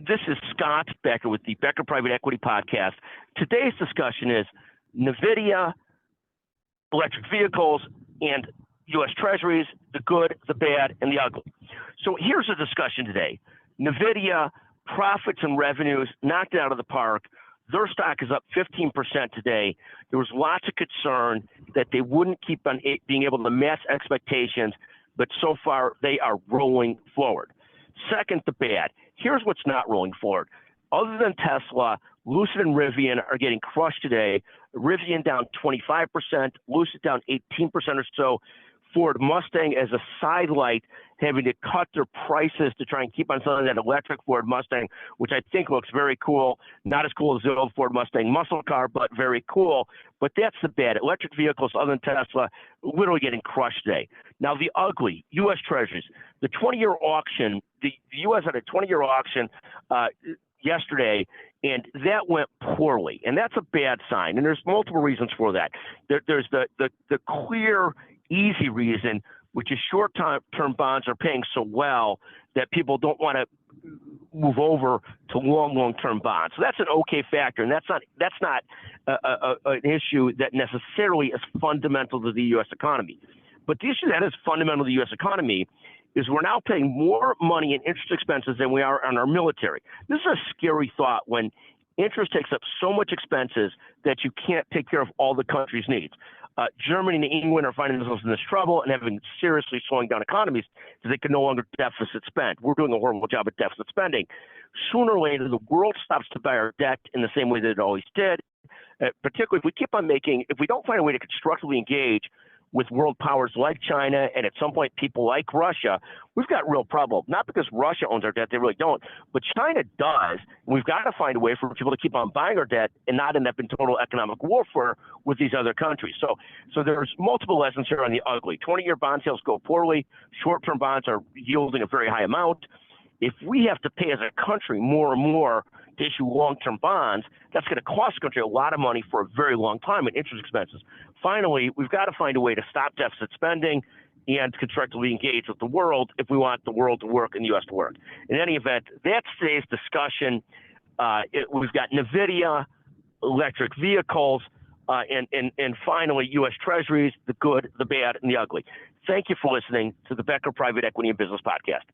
This is Scott Becker with the Becker Private Equity Podcast. Today's discussion is NVIDIA, electric vehicles, and U.S. Treasuries, the good, the bad, and the ugly. So here's the discussion today. NVIDIA, profits and revenues knocked it out of the park. Their stock is up 15% today. There was lots of concern that they wouldn't keep on being able to match expectations, but so far they are rolling forward. Second, the bad. Here's what's not rolling forward. Other than Tesla, Lucid and Rivian are getting crushed today. Rivian down 25%, Lucid down 18% or so. Ford Mustang as a sidelight having to cut their prices to try and keep on selling that electric Ford Mustang, which I think looks very cool. Not as cool as the old Ford Mustang muscle car, but very cool. But that's the bad. Electric vehicles, other than Tesla, literally getting crushed today. Now, the ugly, U.S. Treasuries. The 20-year auction, the U.S. had a 20-year auction yesterday, and that went poorly. And that's a bad sign. And there's multiple reasons for that. There's the clear, easy reason, which is short-term bonds are paying so well that people don't want to move over to long-term bonds. So that's an okay factor, and that's not an issue that necessarily is fundamental to the U.S. economy. But the issue that is fundamental to the U.S. economy is we're now paying more money in interest expenses than we are on our military. This is a scary thought when interest takes up so much expenses that you can't take care of all the country's needs. Germany and England are finding themselves in this trouble and have been seriously slowing down economies because they can no longer deficit spend. We're doing a horrible job at deficit spending. Sooner or later, the world stops to buy our debt in the same way that it always did, particularly if we don't find a way to constructively engage with world powers like China and at some point people like Russia, we've got real problem. Not because Russia owns our debt, they really don't, but China does. And we've got to find a way for people to keep on buying our debt and not end up in total economic warfare with these other countries. So there's multiple lessons here on the ugly. 20-year bond sales go poorly. Short-term bonds are yielding a very high amount. If we have to pay as a country more and more to issue long-term bonds, that's going to cost the country a lot of money for a very long time in interest expenses. Finally, we've got to find a way to stop deficit spending and constructively engage with the world if we want the world to work and the U.S. to work. In any event, that's today's discussion. We've got NVIDIA, electric vehicles, and finally, U.S. Treasuries, the good, the bad, and the ugly. Thank you for listening to the Becker Private Equity and Business Podcast.